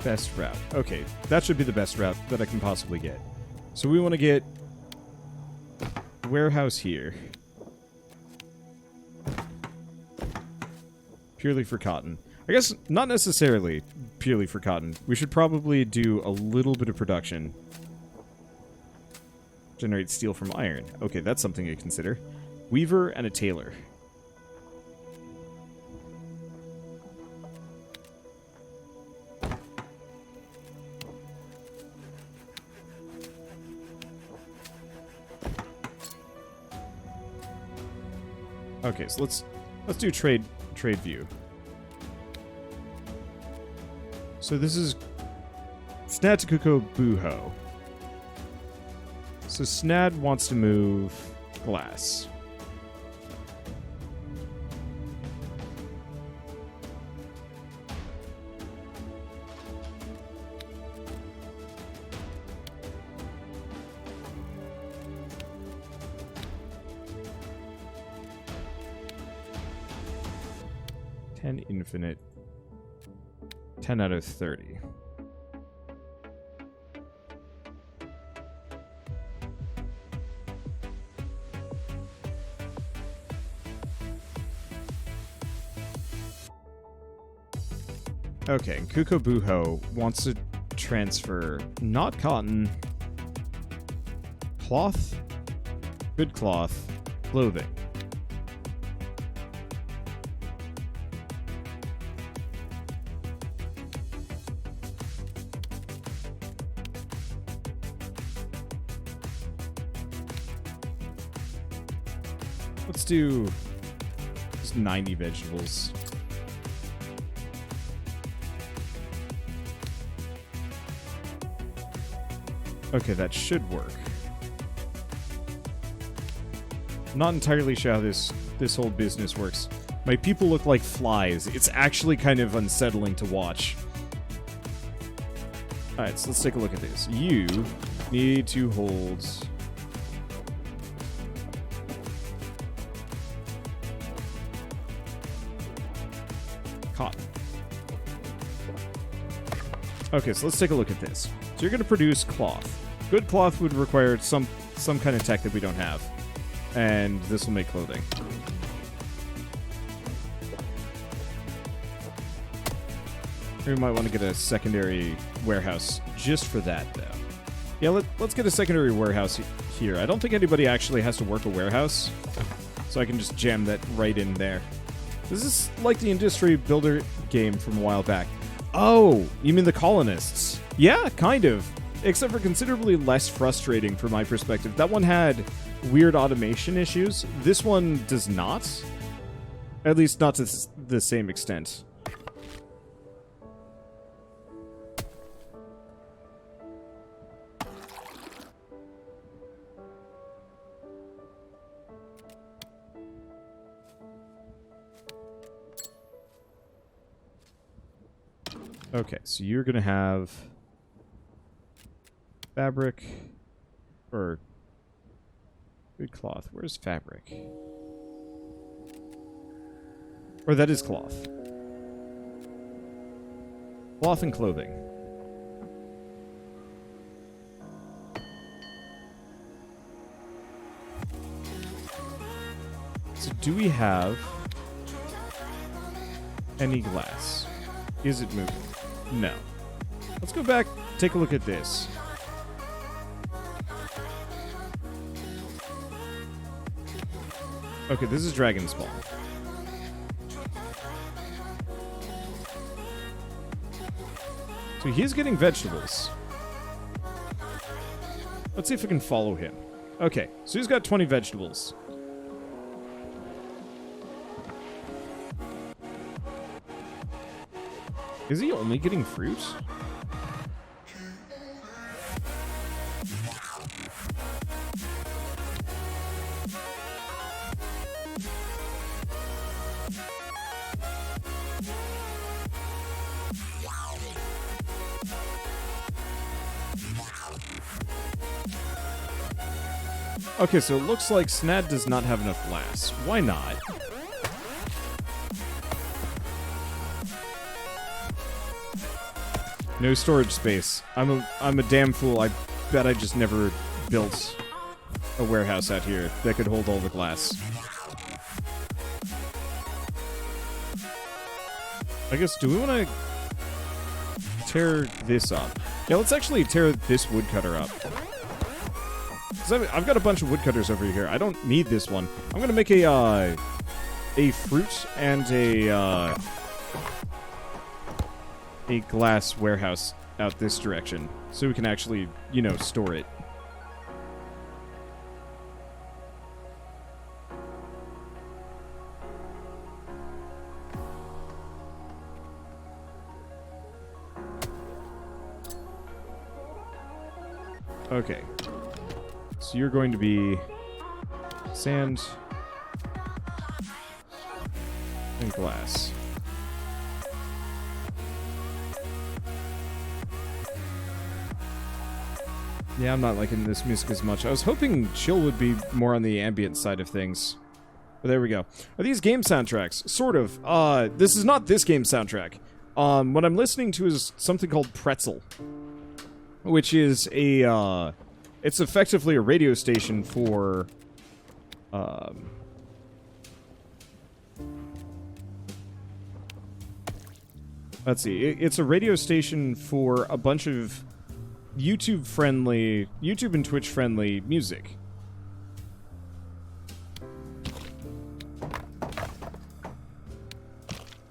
Best route. Okay, that should be the best route that I can possibly get. So we want to get warehouse here. Purely for cotton. I guess not necessarily purely for cotton. We should probably do a little bit of production. Generate steel from iron. Okay, that's something to consider. Weaver and a tailor. Okay, so let's do trade view. So this is Snad to Kuko Buho. So Snad wants to move glass. Infinite 10 out of 30. Okay, and Kuko Buho wants to transfer not cotton, cloth, good cloth, clothing. Let's do just 90 vegetables. Okay, that should work. I'm not entirely sure how this whole business works. My people look like flies. It's actually kind of unsettling to watch. Alright, so let's take a look at this. You need to hold... cotton. Okay, so let's take a look at this. So you're going to produce cloth. Good cloth would require some kind of tech that we don't have. And this will make clothing. We might want to get a secondary warehouse just for that, though. Yeah, let's get a secondary warehouse here. I don't think anybody actually has to work a warehouse, so I can just jam that right in there. This is like the Industry Builder game from a while back. Oh, you mean the colonists? Yeah, kind of. Except for considerably less frustrating from my perspective. That one had weird automation issues. This one does not. At least not to the same extent. Okay, so you're going to have fabric or good cloth. Where's fabric? Or that is cloth. Cloth and clothing. So do we have any glass? Is it moving? No. Let's go back, take a look at this. Okay, this is Dragon Spawn. So he's getting vegetables. Let's see if we can follow him. Okay, so he's got 20 vegetables. Is he only getting fruit? Okay, so it looks like Snad does not have enough glass. Why not? No storage space. I'm a damn fool. I bet I just never built a warehouse out here that could hold all the glass. I guess, do we want to tear this up? Yeah, let's actually tear this woodcutter up. 'Cause I've got a bunch of woodcutters over here. I don't need this one. I'm gonna make a fruit and a glass warehouse out this direction, so we can actually, you know, store it. Okay. So you're going to be sand and glass. Yeah, I'm not liking this music as much. I was hoping chill would be more on the ambient side of things. But there we go. Are these game soundtracks? Sort of. This is not this game soundtrack. What I'm listening to is something called Pretzel, which is a, it's effectively a radio station for, let's see, it's a radio station for a bunch of YouTube and Twitch friendly music.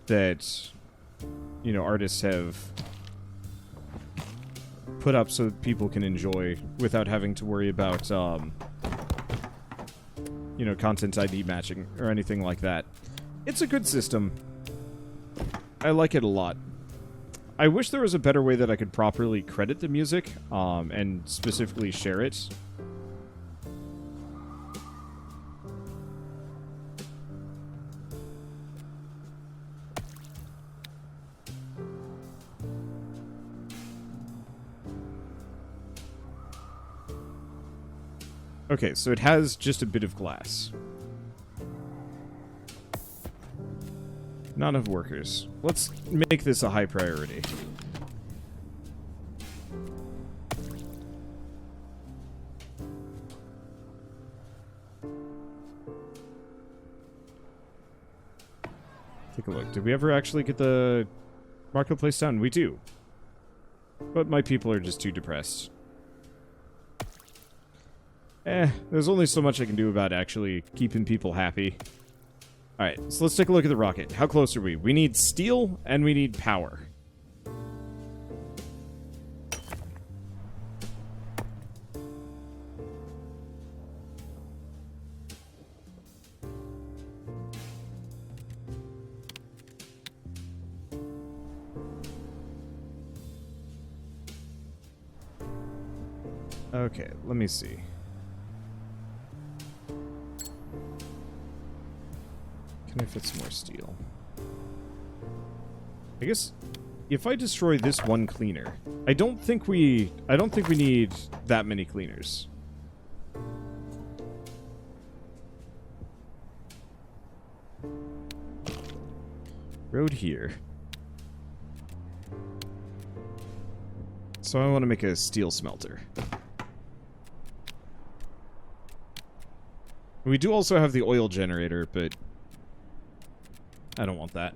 That, you know, artists have put up so that people can enjoy without having to worry about, you know, content ID matching or anything like that. It's a good system. I like it a lot. I wish there was a better way that I could properly credit the music, and specifically share it. Okay, so it has just a bit of glass. Not enough workers. Let's make this a high priority. Take a look. Did we ever actually get the marketplace done? We do. But my people are just too depressed. There's only so much I can do about actually keeping people happy. Alright, so let's take a look at the rocket. How close are we? We need steel, and we need power. Okay, let me see. Can I fit some more steel? I guess if I destroy this one cleaner, I don't think we need that many cleaners. Road here. So I want to make a steel smelter. We do also have the oil generator, but I don't want that.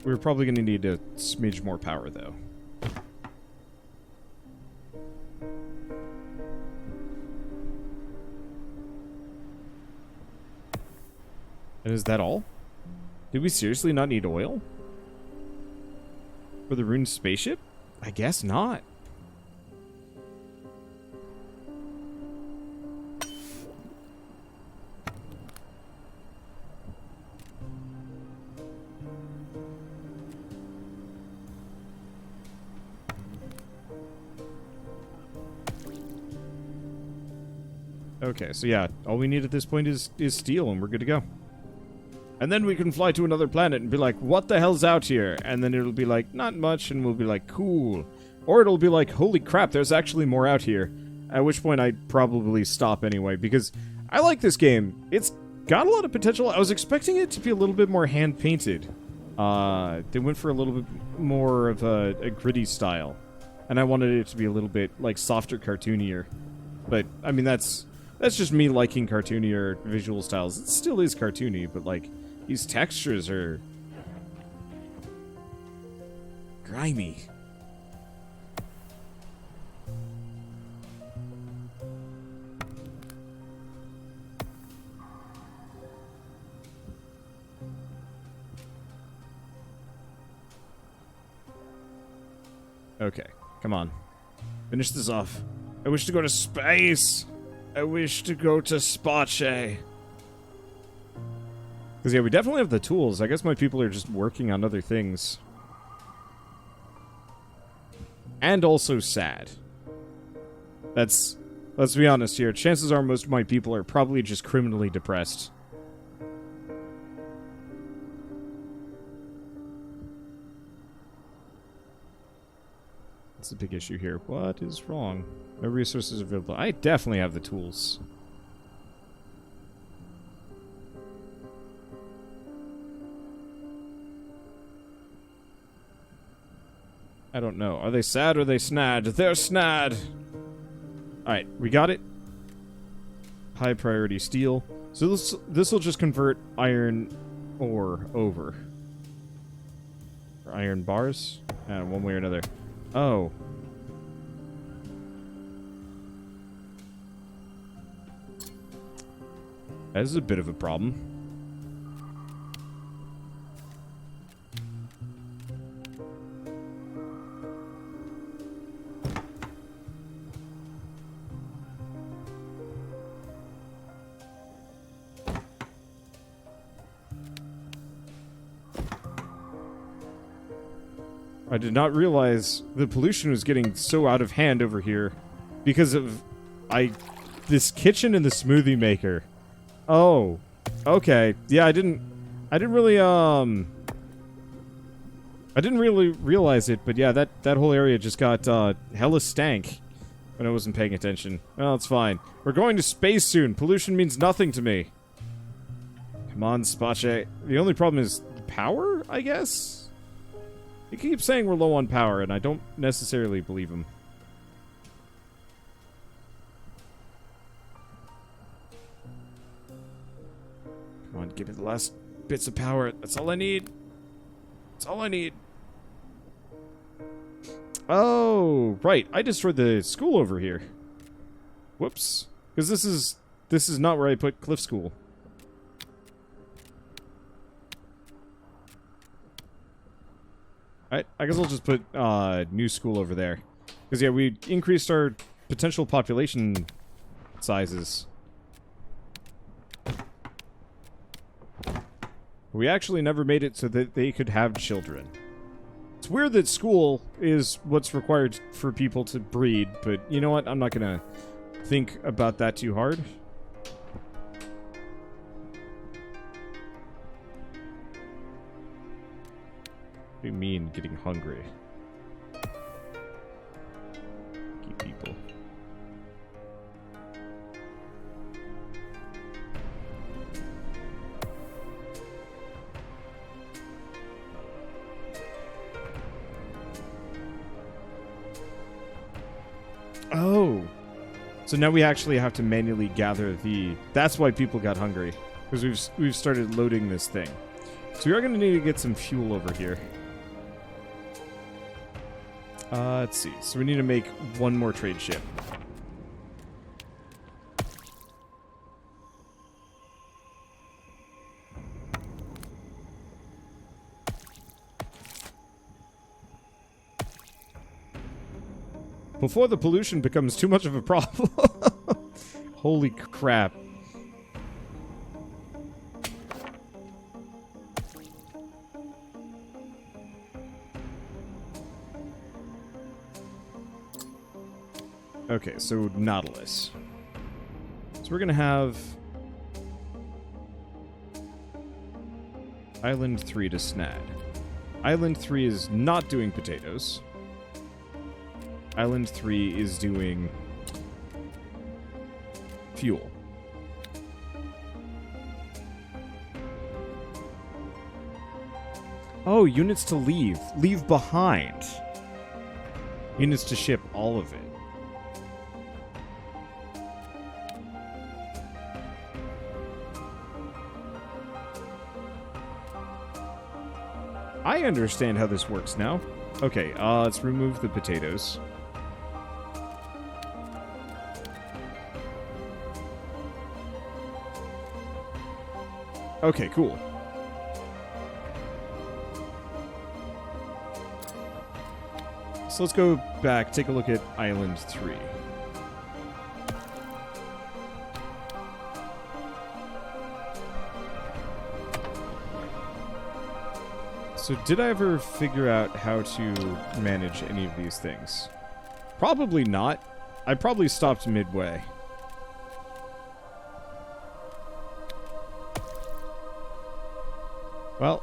We're probably going to need a smidge more power, though. And is that all? Did we seriously not need oil? For the ruined spaceship? I guess not. Okay, so yeah, all we need at this point is steel, and we're good to go. And then we can fly to another planet and be like, what the hell's out here? And then it'll be like, not much, and we'll be like, cool. Or it'll be like, holy crap, there's actually more out here. At which point I'd probably stop anyway, because I like this game. It's got a lot of potential. I was expecting it to be a little bit more hand-painted. They went for a little bit more of a gritty style. And I wanted it to be a little bit, like, softer, cartoonier. But, I mean, that's just me liking cartoonier visual styles. It still is cartoony, but, like, these textures are grimy. Okay, come on. Finish this off. I wish to go to space. I wish to go to Space. Because, yeah, we definitely have the tools. I guess my people are just working on other things. And also sad. Let's be honest here. Chances are most of my people are probably just criminally depressed. That's the big issue here. What is wrong? No resources available. I definitely have the tools. I don't know. Are they sad or are they snad? They're snad! Alright, we got it. High priority steel. So this will just convert iron ore over. Or iron bars? One way or another. Oh. That is a bit of a problem. I did not realize the pollution was getting so out of hand over here because of this kitchen and the smoothie maker. Oh, okay. Yeah, I didn't really realize it, but yeah, that whole area just got hella stank when I wasn't paying attention. Well, it's fine. We're going to space soon. Pollution means nothing to me. Come on, Space. The only problem is the power, I guess? He keeps saying we're low on power, and I don't necessarily believe him. Come on, give me the last bits of power. That's all I need. That's all I need. Oh, right. I destroyed the school over here. Whoops. Because this is not where I put Cliff School. I guess I'll just put new school over there. Because, yeah, we increased our potential population sizes. We actually never made it so that they could have children. It's weird that school is what's required for people to breed, but you know what? I'm not going to think about that too hard. What do you mean, getting hungry? Keep people. Oh! So now we actually have to manually gather the... That's why people got hungry. Because we've started loading this thing. So we are going to need to get some fuel over here. Let's see. So we need to make one more trade ship. Before the pollution becomes too much of a problem. Holy crap. Okay, so Nautilus. So we're gonna have Island 3 to Snad. Island 3 is not doing potatoes. Island 3 is doing fuel. Oh, units to leave. Leave behind. Units to ship, all of it. I understand how this works now. Okay, let's remove the potatoes. Okay, cool. So let's go back, take a look at Island 3. So did I ever figure out how to manage any of these things? Probably not. I probably stopped midway. Well,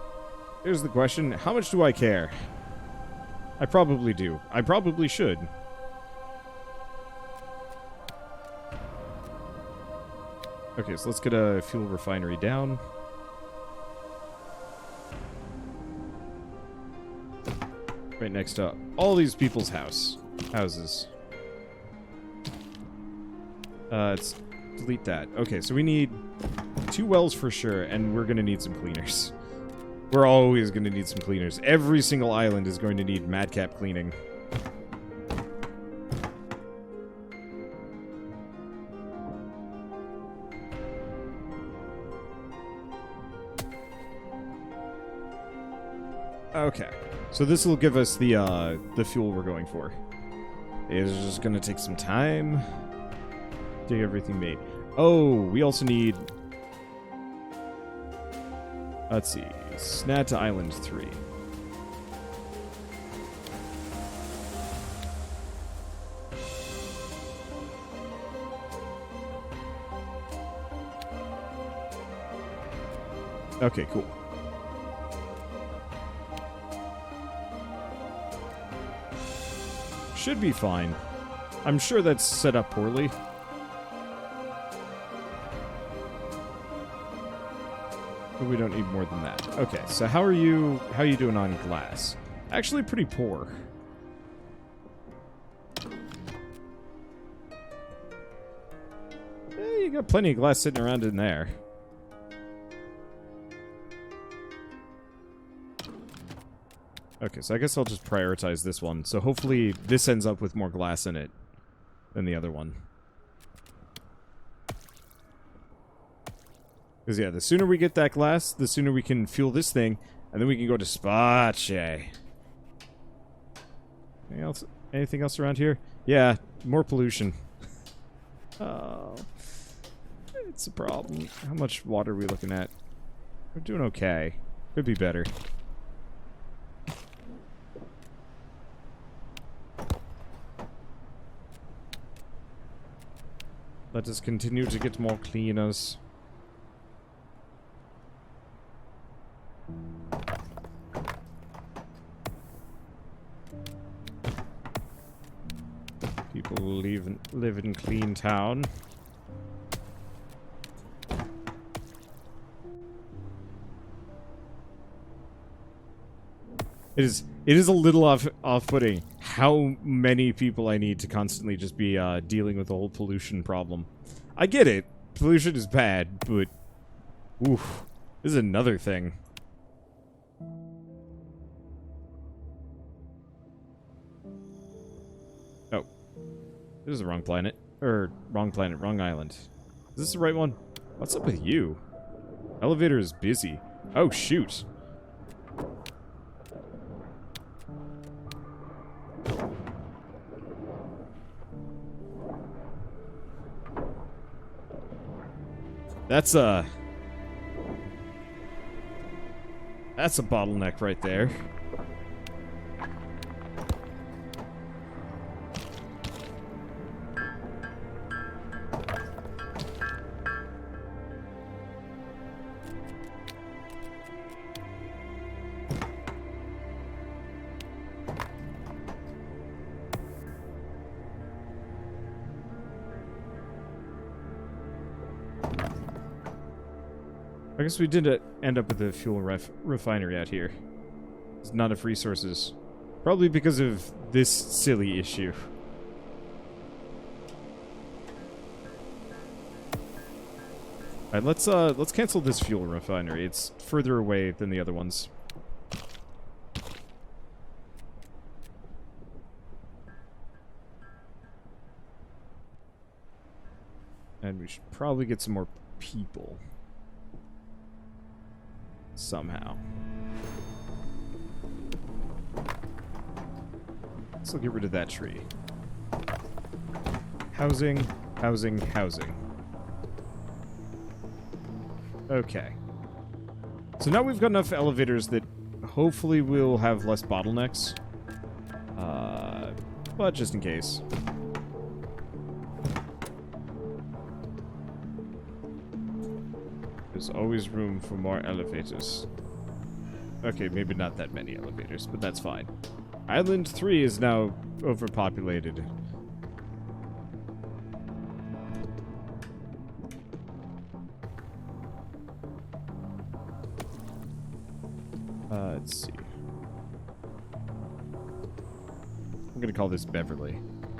here's the question. How much do I care? I probably do. I probably should. Okay, so let's get a fuel refinery down. Right next to all these people's houses. Let's delete that. Okay, so we need 2 wells for sure, and we're gonna need some cleaners. We're always gonna need some cleaners. Every single island is going to need madcap cleaning. Okay. So this will give us the fuel we're going for. It's just gonna take some time to get everything made. Oh, we also need... Let's see. Snat to Island 3. Okay, cool. Should be fine. I'm sure that's set up poorly. But we don't need more than that. Okay, so how are you doing on glass? Actually pretty poor. You got plenty of glass sitting around in there. Okay, so I guess I'll just prioritize this one. So hopefully this ends up with more glass in it than the other one. Because, yeah, the sooner we get that glass, the sooner we can fuel this thing, and then we can go to Space. Anything else around here? Yeah, more pollution. Oh, it's a problem. How much water are we looking at? We're doing okay. Could be better. Let us continue to get more cleaners. People live in clean town. It is a little off-putting how many people I need to constantly just be dealing with the whole pollution problem. I get it. Pollution is bad, but oof, this is another thing. Oh. This is the wrong planet. Wrong planet, wrong island. Is this the right one? What's up with you? Elevator is busy. Oh, shoot. That's a bottleneck right there. I guess we did end up with a fuel refinery out here. There's not enough resources. Probably because of this silly issue. Alright, let's cancel this fuel refinery. It's further away than the other ones. And we should probably get some more people. Somehow. So get rid of that tree. Housing, housing, housing. Okay. So now we've got enough elevators that hopefully we'll have less bottlenecks. But just in case. There's always room for more elevators. Okay, maybe not that many elevators, but that's fine. Island 3 is now overpopulated. Let's see. I'm gonna call this Beverly.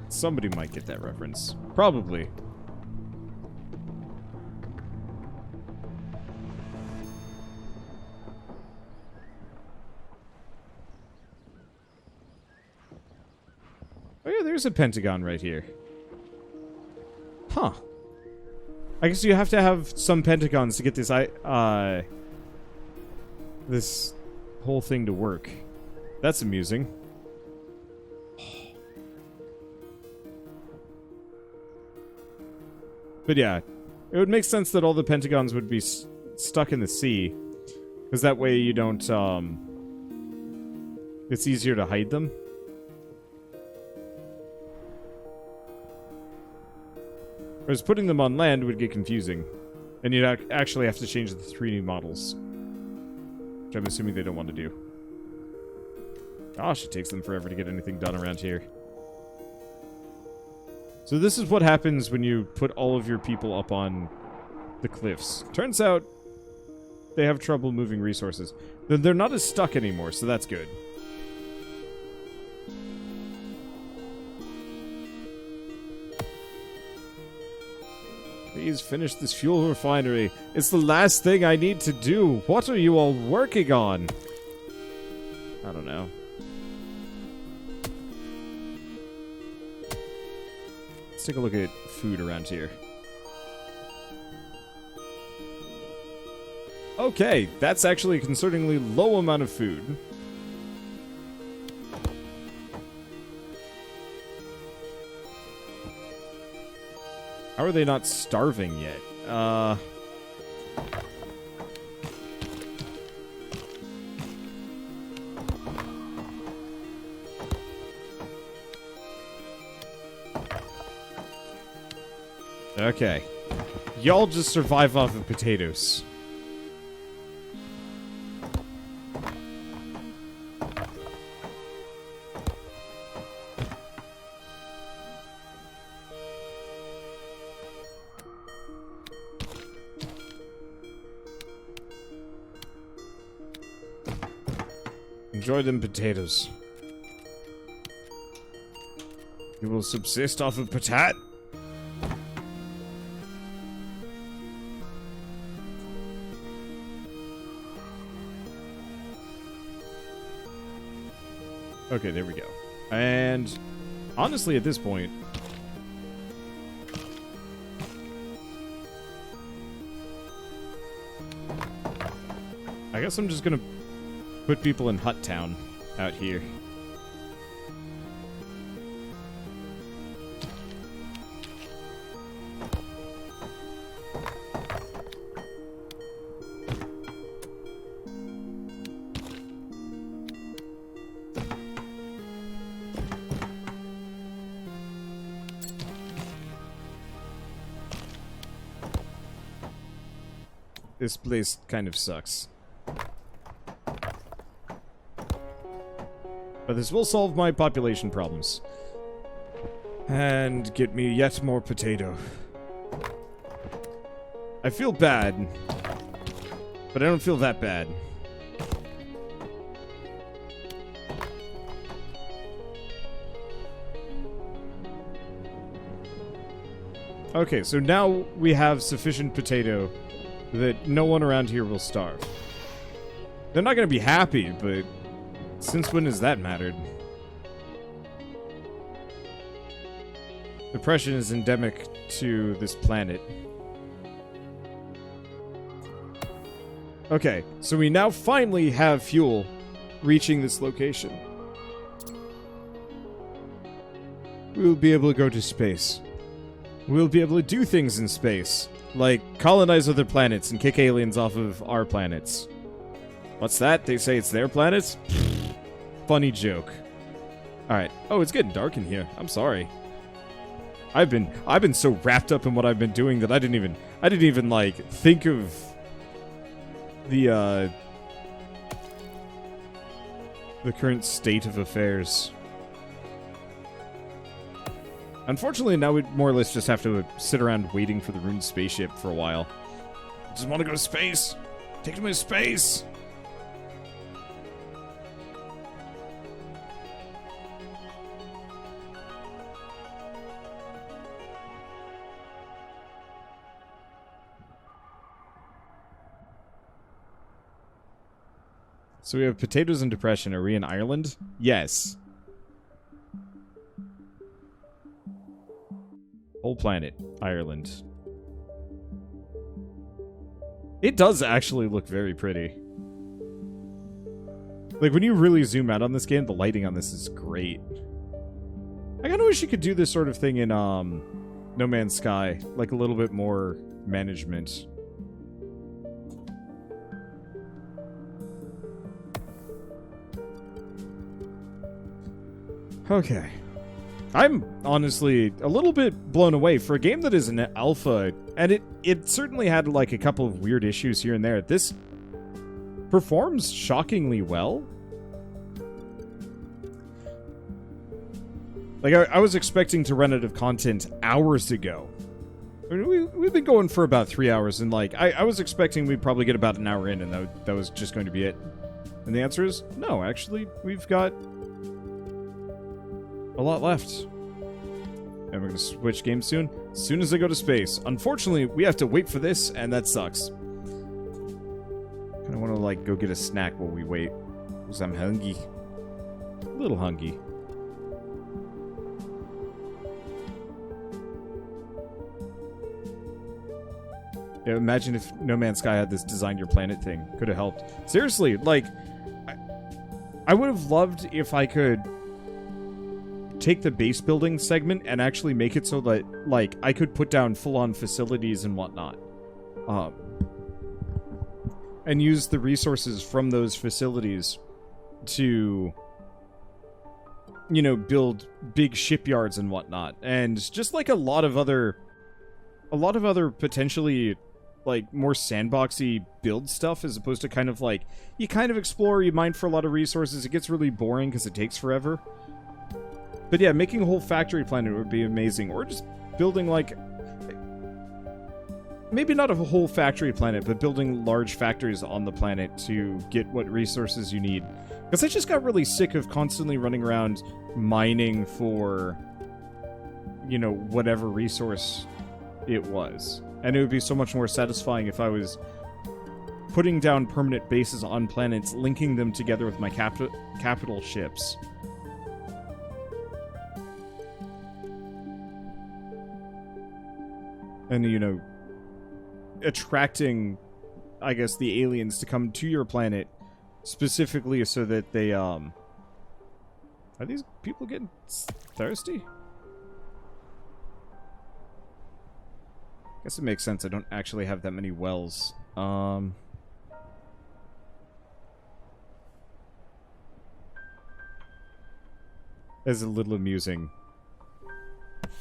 Somebody might get that reference. Probably. Oh yeah, there's a pentagon right here. Huh. I guess you have to have some pentagons to get this this whole thing to work. That's amusing. But yeah, it would make sense that all the pentagons would be stuck in the sea. Because that way you don't, it's easier to hide them. Whereas putting them on land would get confusing. And you'd actually have to change the 3D models. Which I'm assuming they don't want to do. Gosh, it takes them forever to get anything done around here. So this is what happens when you put all of your people up on the cliffs. Turns out they have trouble moving resources. They're not as stuck anymore, so that's good. Please finish this fuel refinery. It's the last thing I need to do. What are you all working on? I don't know. Let's take a look at food around here. Okay, that's actually a concerningly low amount of food. How are they not starving yet? Okay. Y'all just survive off of potatoes. Enjoy them potatoes. You will subsist off of patat? Okay, there we go. And honestly, at this point, I guess I'm just gonna put people in Hut Town out here. This place kind of sucks. But this will solve my population problems. And get me yet more potato. I feel bad. But I don't feel that bad. Okay, so now we have sufficient potato that no one around here will starve. They're not going to be happy, but since when has that mattered? Depression is endemic to this planet. Okay, so we now finally have fuel reaching this location. We'll be able to go to space. We'll be able to do things in space, like colonize other planets and kick aliens off of our planets. What's that? They say it's their planets? Funny joke. Alright. Oh, it's getting dark in here. I'm sorry. I've been so wrapped up in what I've been doing that I didn't even like think of the current state of affairs. Unfortunately, now we more or less just have to sit around waiting for the ruined spaceship for a while. I just want to go to space. Take me to space. So we have potatoes and depression. Are we in Ireland? Yes. Whole planet, Ireland. It does actually look very pretty. Like, when you really zoom out on this game, the lighting on this is great. I kinda wish you could do this sort of thing in, No Man's Sky. Like, a little bit more management. Okay. I'm honestly a little bit blown away for a game that is an alpha, and it certainly had like a couple of weird issues here and there. This performs shockingly well. Like, I was expecting to run out of content hours ago. I mean, we've been going for about 3 hours, and like, I was expecting we'd probably get about an hour in, and that was just going to be it. And the answer is, no, actually, we've got a lot left. And we're going to switch games soon. As soon as I go to space. Unfortunately, we have to wait for this, and that sucks. Kind of want to, like, go get a snack while we wait. Because I'm hungry. A little hungry. Yeah, imagine if No Man's Sky had this design your planet thing. Could have helped. Seriously, like, I would have loved if I could take the base building segment and actually make it so that, like, I could put down full-on facilities and whatnot. And use the resources from those facilities to, you know, build big shipyards and whatnot. And just, like, a lot of other potentially, like, more sandboxy build stuff, as opposed to kind of, like, you kind of explore, you mine for a lot of resources, it gets really boring because it takes forever. But yeah, making a whole factory planet would be amazing. Or just building, like, maybe not a whole factory planet, but building large factories on the planet to get what resources you need. Because I just got really sick of constantly running around mining for, you know, whatever resource it was. And it would be so much more satisfying if I was putting down permanent bases on planets, linking them together with my capital ships. And, you know, attracting, I guess, the aliens to come to your planet specifically so that they, Are these people getting thirsty? Guess it makes sense. I don't actually have that many wells. That's a little amusing.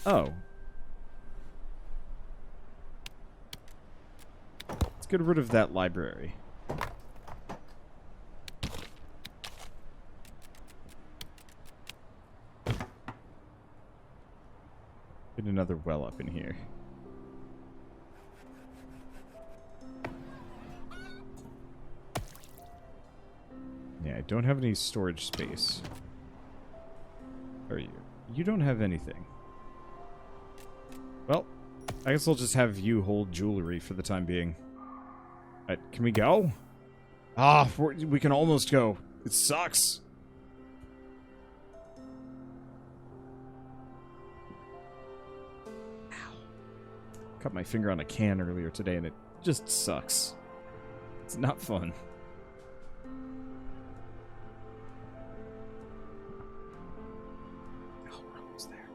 Oh. Get rid of that library. Get another well up in here. Yeah, I don't have any storage space. Are you? You don't have anything. Well, I guess I'll just have you hold jewelry for the time being. Alright, can we go? Ah, we can almost go. It sucks. Ow. Cut my finger on a can earlier today and it just sucks. It's not fun. Oh, we're almost there.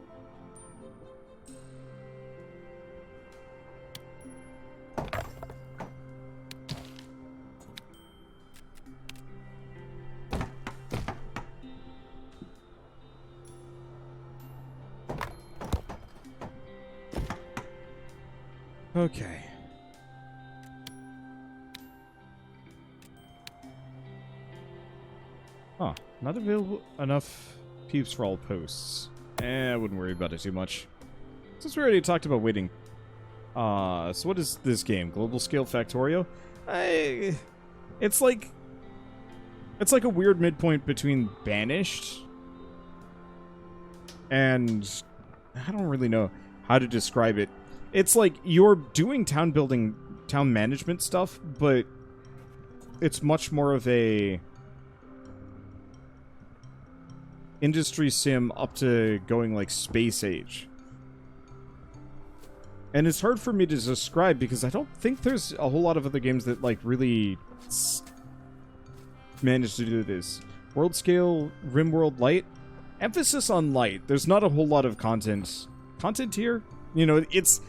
Okay. Huh. Not available enough peeps for all posts. I wouldn't worry about it too much. Since we already talked about waiting. So what is this game? Global Scale Factorio? It's like a weird midpoint between Banished and I don't really know how to describe it. It's like you're doing town building, town management stuff, but it's much more of a industry sim up to going like space age. And it's hard for me to describe because I don't think there's a whole lot of other games that like really manage to do this. World scale, RimWorld light. Emphasis on light. There's not a whole lot of content here. You know, it's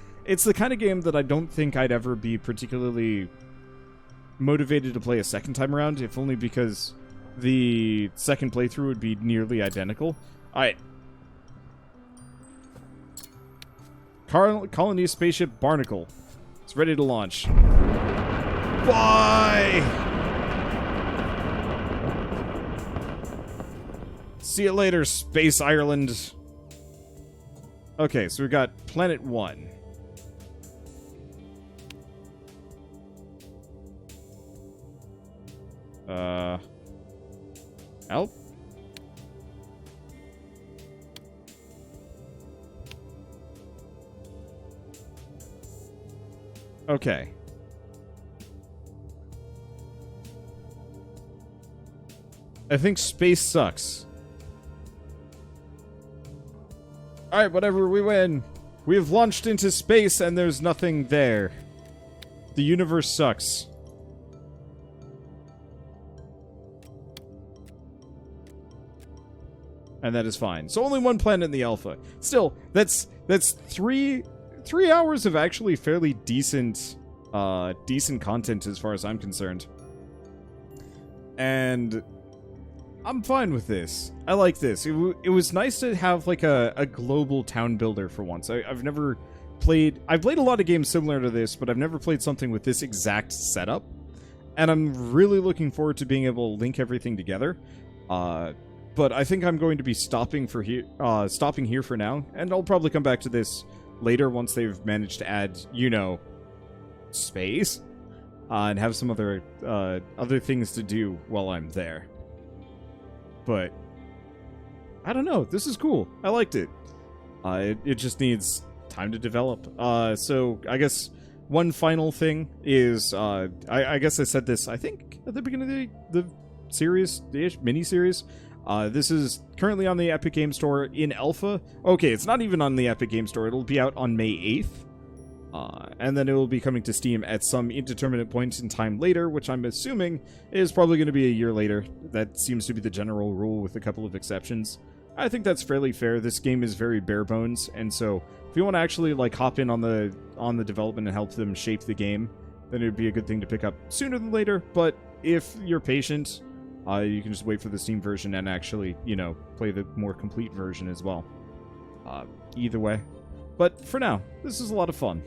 the kind of game that I don't think I'd ever be particularly motivated to play a second time around, if only because the second playthrough would be nearly identical. Alright. Colony spaceship Barnacle. It's ready to launch. Bye! See you later, Space Ireland. Okay, so we've got Planet 1. Help? Okay. I think space sucks. Alright, whatever, we win. We have launched into space and there's nothing there. The universe sucks. And that is fine. So only one planet in the alpha. Still, that's three hours of actually fairly decent content as far as I'm concerned. And I'm fine with this. I like this. It was nice to have like a global town builder for once. I've played a lot of games similar to this, but I've never played something with this exact setup. And I'm really looking forward to being able to link everything together. But I think I'm going to be stopping here for now, and I'll probably come back to this later once they've managed to add, you know, space, and have some other things to do while I'm there. But I don't know. This is cool. I liked it. It just needs time to develop. So I guess one final thing is, I guess I said this, I think, at the beginning of the series, the mini-series. This is currently on the Epic Game Store in alpha. Okay, it's not even on the Epic Game Store. It'll be out on May 8th. And then it will be coming to Steam at some indeterminate point in time later, which I'm assuming is probably going to be a year later. That seems to be the general rule with a couple of exceptions. I think that's fairly fair. This game is very bare bones, and so if you want to actually like hop in on the development and help them shape the game, then it would be a good thing to pick up sooner than later. But if you're patient, you can just wait for the Steam version and actually, you know, play the more complete version as well. Either way. But for now, this is a lot of fun.